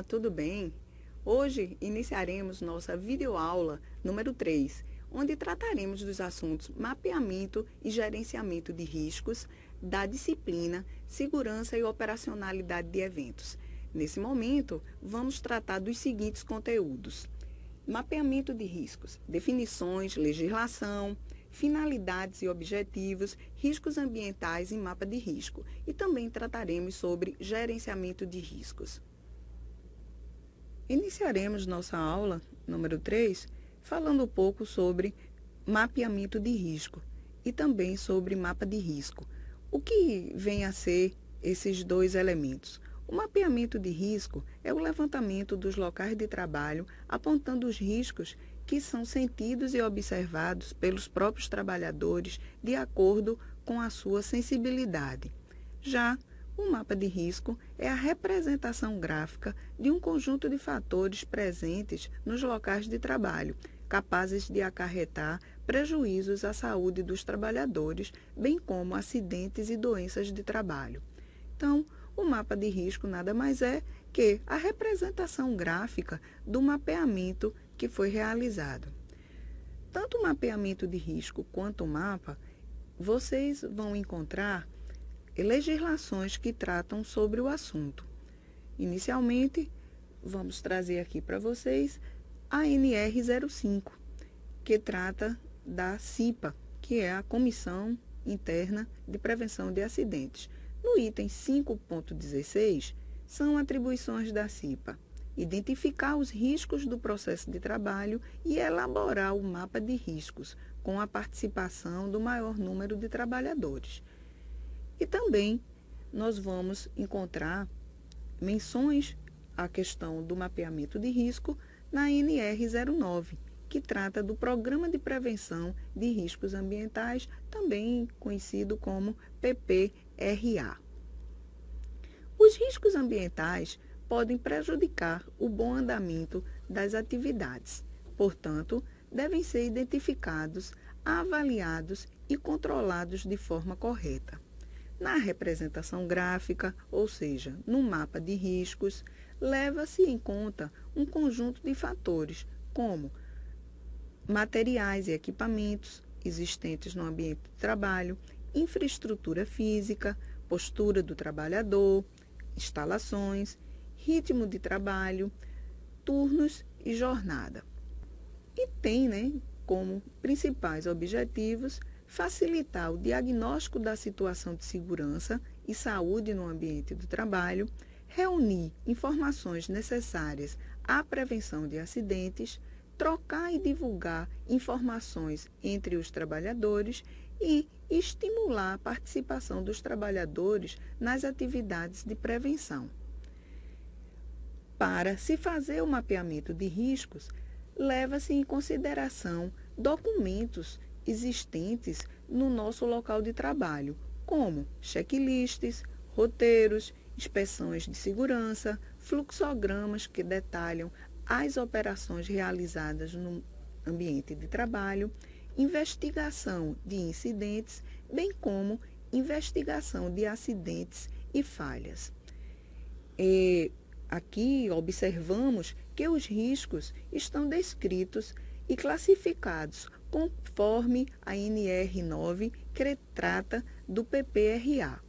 tudo bem? Hoje iniciaremos nossa videoaula número 3, onde trataremos dos assuntos mapeamento e gerenciamento de riscos da disciplina Segurança e Operacionalidade de Eventos. Nesse momento, vamos tratar dos seguintes conteúdos: mapeamento de riscos, definições, legislação, finalidades e objetivos, riscos ambientais e mapa de risco. E também trataremos sobre gerenciamento de riscos. Iniciaremos nossa aula número 3 falando um pouco sobre mapeamento de risco e também sobre mapa de risco. O que vem a ser esses dois elementos? O mapeamento de risco é o levantamento dos locais de trabalho, apontando os riscos que são sentidos e observados pelos próprios trabalhadores de acordo com a sua sensibilidade. Já o mapa de risco é a representação gráfica de um conjunto de fatores presentes nos locais de trabalho, capazes de acarretar prejuízos à saúde dos trabalhadores, bem como acidentes e doenças de trabalho. Então, o mapa de risco nada mais é que a representação gráfica do mapeamento que foi realizado. Tanto o mapeamento de risco quanto o mapa, vocês vão encontrar legislações que tratam sobre o assunto. Inicialmente, vamos trazer aqui para vocês a NR05, que trata da CIPA, que é a Comissão Interna de Prevenção de Acidentes. No item 5.16, são atribuições da CIPA: identificar os riscos do processo de trabalho e elaborar o mapa de riscos, com a participação do maior número de trabalhadores. E também nós vamos encontrar menções à questão do mapeamento de risco na NR09, que trata do Programa de Prevenção de Riscos Ambientais, também conhecido como PPRA. Os riscos ambientais podem prejudicar o bom andamento das atividades, portanto, devem ser identificados, avaliados e controlados de forma correta. Na representação gráfica, ou seja, no mapa de riscos, leva-se em conta um conjunto de fatores, como materiais e equipamentos existentes no ambiente de trabalho, infraestrutura física, postura do trabalhador, instalações, ritmo de trabalho, turnos e jornada. E tem, como principais objetivos facilitar o diagnóstico da situação de segurança e saúde no ambiente do trabalho, reunir informações necessárias à prevenção de acidentes, trocar e divulgar informações entre os trabalhadores e estimular a participação dos trabalhadores nas atividades de prevenção. Para se fazer o mapeamento de riscos, leva-se em consideração documentos existentes no nosso local de trabalho, como checklists, roteiros, inspeções de segurança, fluxogramas que detalham as operações realizadas no ambiente de trabalho, investigação de incidentes, bem como investigação de acidentes e falhas. Aqui observamos que os riscos estão descritos e classificados conforme a NR9, que trata do PPRA.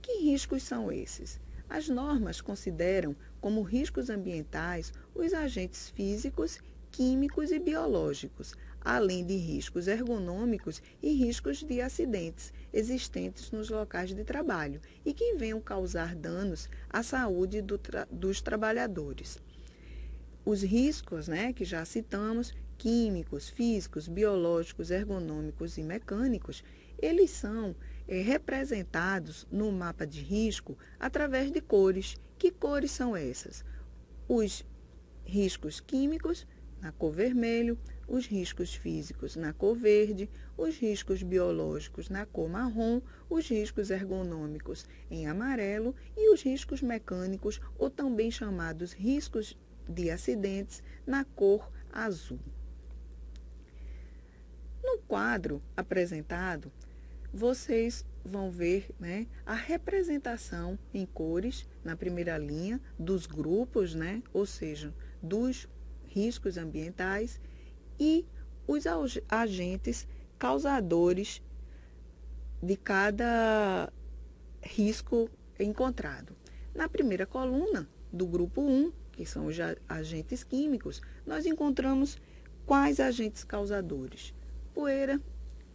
Que riscos são esses? As normas consideram como riscos ambientais os agentes físicos, químicos e biológicos, além de riscos ergonômicos e riscos de acidentes existentes nos locais de trabalho e que venham causar danos à saúde dos trabalhadores. Os riscos, que já citamos, químicos, físicos, biológicos, ergonômicos e mecânicos, eles são representados no mapa de risco através de cores. Que cores são essas? Os riscos químicos na cor vermelho, os riscos físicos na cor verde, os riscos biológicos na cor marrom, os riscos ergonômicos em amarelo e os riscos mecânicos, ou também chamados riscos de acidentes, na cor azul. No quadro apresentado, vocês vão ver, né, a representação em cores na primeira linha dos grupos, né, ou seja, dos riscos ambientais e os agentes causadores de cada risco encontrado. Na primeira coluna do grupo 1, que são os agentes químicos, nós encontramos quais agentes causadores? Poeira,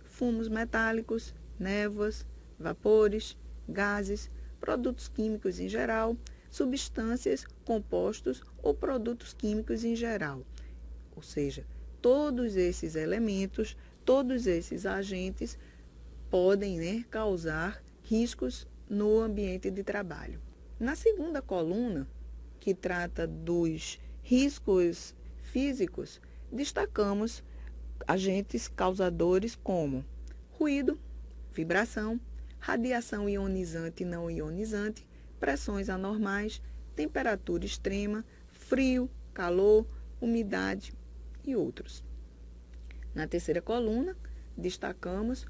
fumos metálicos, névoas, vapores, gases, produtos químicos em geral, substâncias, compostos ou produtos químicos em geral. Ou seja, todos esses elementos, todos esses agentes podem, né, causar riscos no ambiente de trabalho. Na segunda coluna, que trata dos riscos físicos, destacamos agentes causadores como ruído, vibração, radiação ionizante e não ionizante, pressões anormais, temperatura extrema, frio, calor, umidade e outros. Na terceira coluna, destacamos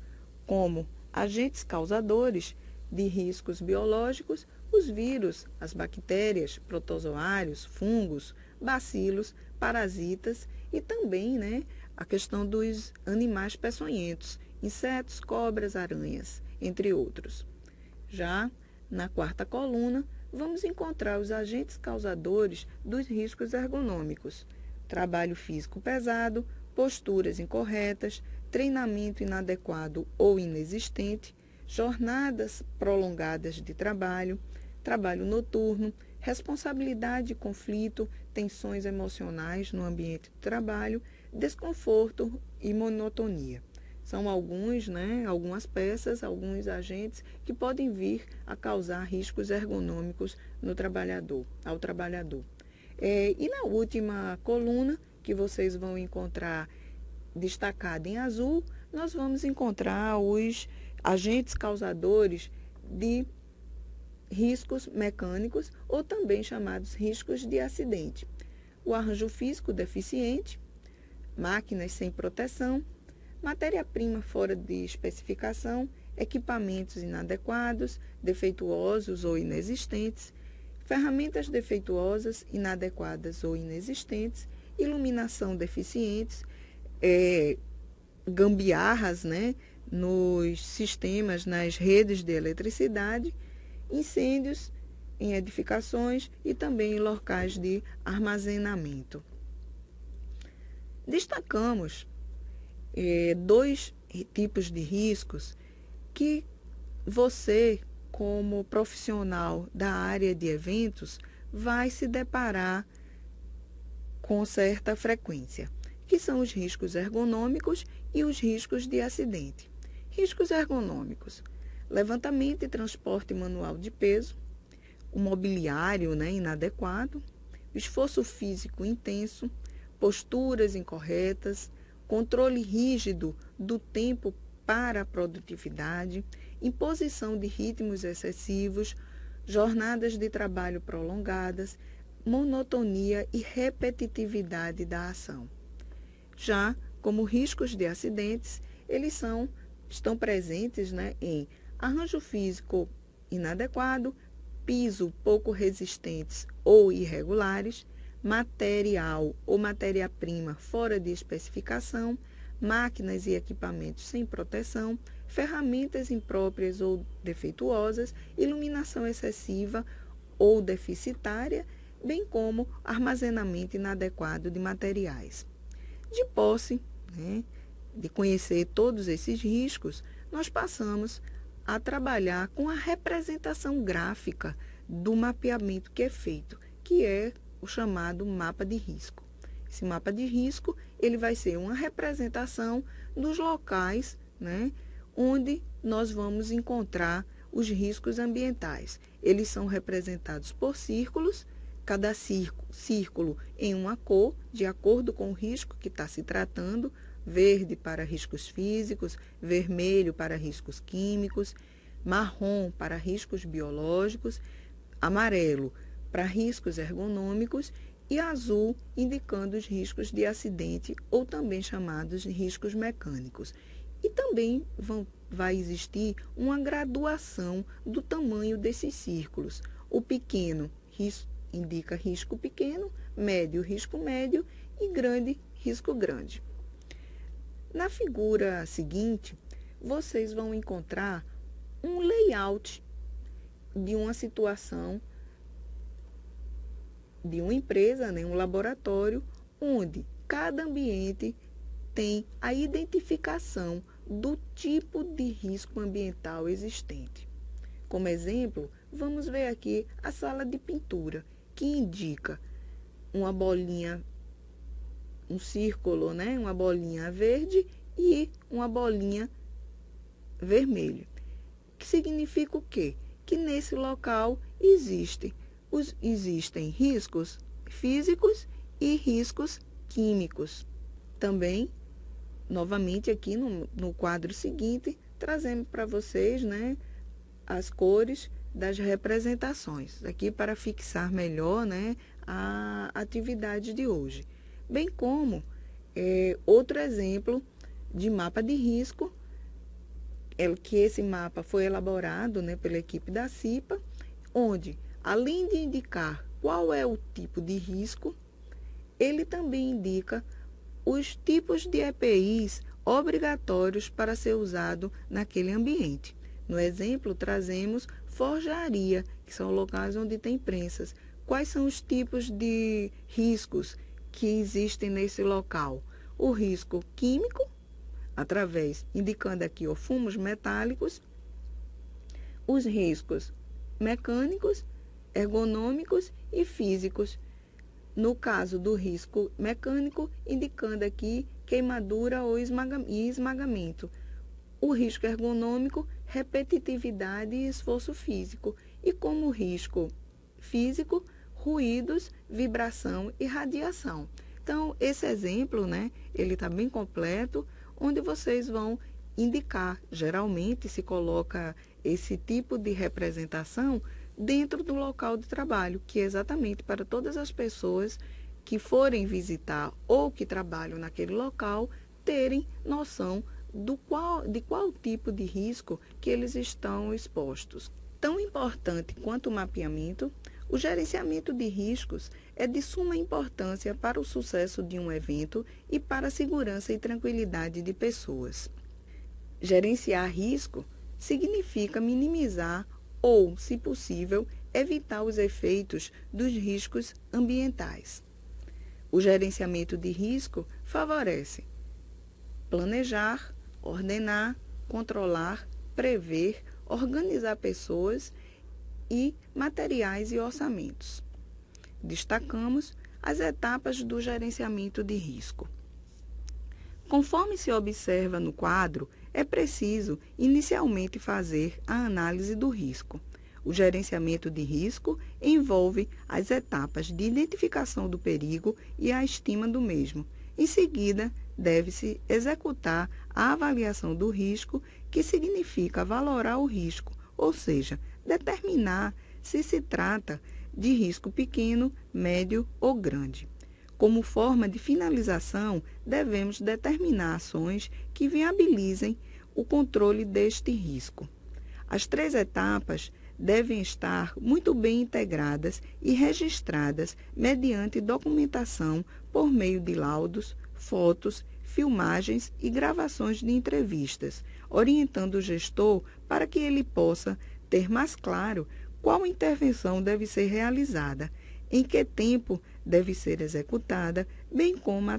como agentes causadores de riscos biológicos os vírus, as bactérias, protozoários, fungos, bacilos, parasitas e também, né, a questão dos animais peçonhentos, insetos, cobras, aranhas, entre outros. Já na quarta coluna, vamos encontrar os agentes causadores dos riscos ergonômicos: trabalho físico pesado, posturas incorretas, treinamento inadequado ou inexistente, jornadas prolongadas de trabalho, trabalho noturno, responsabilidade e conflito, tensões emocionais no ambiente de trabalho, desconforto e monotonia. São algumas peças, alguns agentes que podem vir a causar riscos ergonômicos ao trabalhador. E na última coluna, que vocês vão encontrar destacada em azul, nós vamos encontrar os agentes causadores de riscos mecânicos ou também chamados riscos de acidente. O arranjo físico deficiente, máquinas sem proteção, matéria-prima fora de especificação, equipamentos inadequados, defeituosos ou inexistentes, ferramentas defeituosas, inadequadas ou inexistentes, iluminação deficientes, gambiarras, né, nos sistemas, nas redes de eletricidade, incêndios em edificações e também em locais de armazenamento. Destacamos dois tipos de riscos que você, como profissional da área de eventos, vai se deparar com certa frequência, que são os riscos ergonômicos e os riscos de acidente. Riscos ergonômicos: levantamento e transporte manual de peso, o mobiliário, né, inadequado, esforço físico intenso, posturas incorretas, controle rígido do tempo para a produtividade, imposição de ritmos excessivos, jornadas de trabalho prolongadas, monotonia e repetitividade da ação. Já como riscos de acidentes, eles estão presentes, né, em arranjo físico inadequado, piso pouco resistentes ou irregulares, material ou matéria-prima fora de especificação, máquinas e equipamentos sem proteção, ferramentas impróprias ou defeituosas, iluminação excessiva ou deficitária, bem como armazenamento inadequado de materiais. De posse, né, de conhecer todos esses riscos, nós passamos a trabalhar com a representação gráfica do mapeamento que é feito, que é o chamado mapa de risco. Esse mapa de risco, ele vai ser uma representação dos locais, né, onde nós vamos encontrar os riscos ambientais. Eles são representados por círculos, cada círculo em uma cor, de acordo com o risco que está se tratando: verde para riscos físicos, vermelho para riscos químicos, marrom para riscos biológicos, amarelo para riscos ergonômicos e azul indicando os riscos de acidente ou também chamados de riscos mecânicos. E também vão vai existir uma graduação do tamanho desses círculos. O pequeno indica risco pequeno, médio, risco médio e grande, risco grande. Na figura seguinte, vocês vão encontrar um layout de uma situação de uma empresa, né, um laboratório, onde cada ambiente tem a identificação do tipo de risco ambiental existente. Como exemplo, vamos ver aqui a sala de pintura, que indica uma bolinha, um círculo, né, uma bolinha verde e uma bolinha vermelha. Que significa o quê? Que nesse local existem riscos físicos e riscos químicos. Também, novamente aqui no quadro seguinte, trazemos para vocês, né, as cores das representações, aqui para fixar melhor, né, a atividade de hoje. Bem como outro exemplo de mapa de risco, que esse mapa foi elaborado, né, pela equipe da CIPA, onde, além de indicar qual é o tipo de risco, ele também indica os tipos de EPIs obrigatórios para ser usado naquele ambiente. No exemplo, trazemos forjaria, que são locais onde tem prensas. Quais são os tipos de riscos que existem nesse local? O risco químico, indicando aqui fumos metálicos, os riscos mecânicos, ergonômicos e físicos. No caso do risco mecânico, indicando aqui queimadura ou esmagamento. O risco ergonômico, repetitividade e esforço físico. E como risco físico, ruídos, vibração e radiação. Então, esse exemplo, né, ele está bem completo, onde vocês vão indicar, geralmente se coloca esse tipo de representação dentro do local de trabalho, que é exatamente para todas as pessoas que forem visitar ou que trabalham naquele local, terem noção de qual tipo de risco que eles estão expostos. Tão importante quanto o mapeamento, o gerenciamento de riscos é de suma importância para o sucesso de um evento e para a segurança e tranquilidade de pessoas. Gerenciar risco significa minimizar ou, se possível, evitar os efeitos dos riscos ambientais. O gerenciamento de risco favorece planejar, ordenar, controlar, prever, organizar pessoas e materiais e orçamentos. Destacamos as etapas do gerenciamento de risco. Conforme se observa no quadro, é preciso inicialmente fazer a análise do risco. O gerenciamento de risco envolve as etapas de identificação do perigo e a estima do mesmo. Em seguida, deve-se executar a avaliação do risco, que significa valorar o risco, ou seja, determinar se se trata de risco pequeno, médio ou grande. Como forma de finalização, devemos determinar ações que viabilizem o controle deste risco. As 3 etapas devem estar muito bem integradas e registradas mediante documentação por meio de laudos, fotos, filmagens e gravações de entrevistas, orientando o gestor para que ele possa ter mais claro qual intervenção deve ser realizada, em que tempo deve ser executada, bem como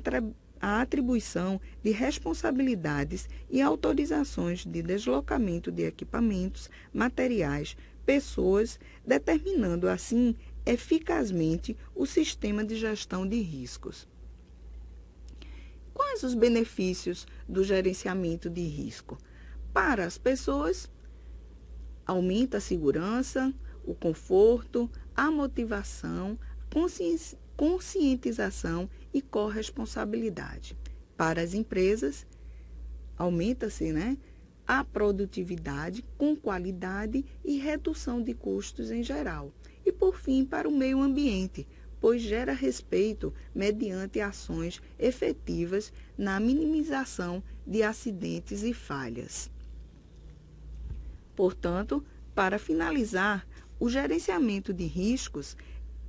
a atribuição de responsabilidades e autorizações de deslocamento de equipamentos, materiais, pessoas, determinando assim eficazmente o sistema de gestão de riscos. Quais os benefícios do gerenciamento de risco? Para as pessoas, aumenta a segurança, o conforto, a motivação, conscientização e corresponsabilidade. Para as empresas, aumenta-se, né, a produtividade com qualidade e redução de custos em geral. E, por fim, para o meio ambiente, pois gera respeito mediante ações efetivas na minimização de acidentes e falhas. Portanto, para finalizar, o gerenciamento de riscos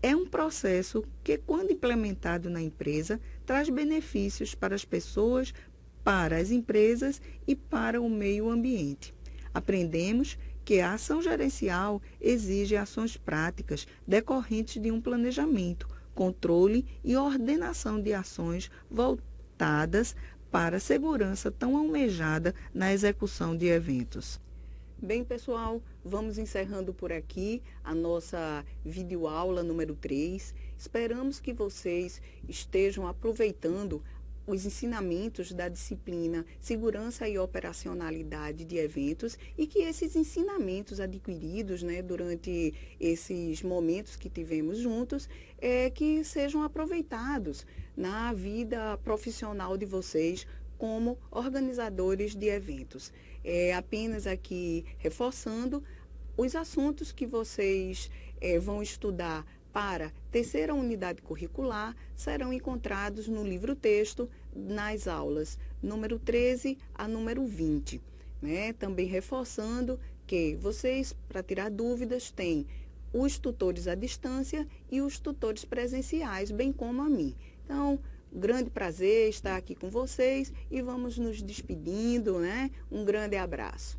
é um processo que, quando implementado na empresa, traz benefícios para as pessoas, para as empresas e para o meio ambiente. Aprendemos que a ação gerencial exige ações práticas decorrentes de um planejamento, controle e ordenação de ações voltadas para a segurança tão almejada na execução de eventos. Bem, pessoal, vamos encerrando por aqui a nossa videoaula número 3. Esperamos que vocês estejam aproveitando os ensinamentos da disciplina Segurança e Operacionalidade de Eventos e que esses ensinamentos adquiridos, durante esses momentos que tivemos juntos, que sejam aproveitados na vida profissional de vocês como organizadores de eventos. Apenas aqui reforçando os assuntos que vocês vão estudar para terceira unidade curricular serão encontrados no livro-texto nas aulas número 13 a número 20. Também reforçando que vocês, para tirar dúvidas, têm os tutores à distância e os tutores presenciais, bem como a mim. Então, grande prazer estar aqui com vocês e vamos nos despedindo, Um grande abraço.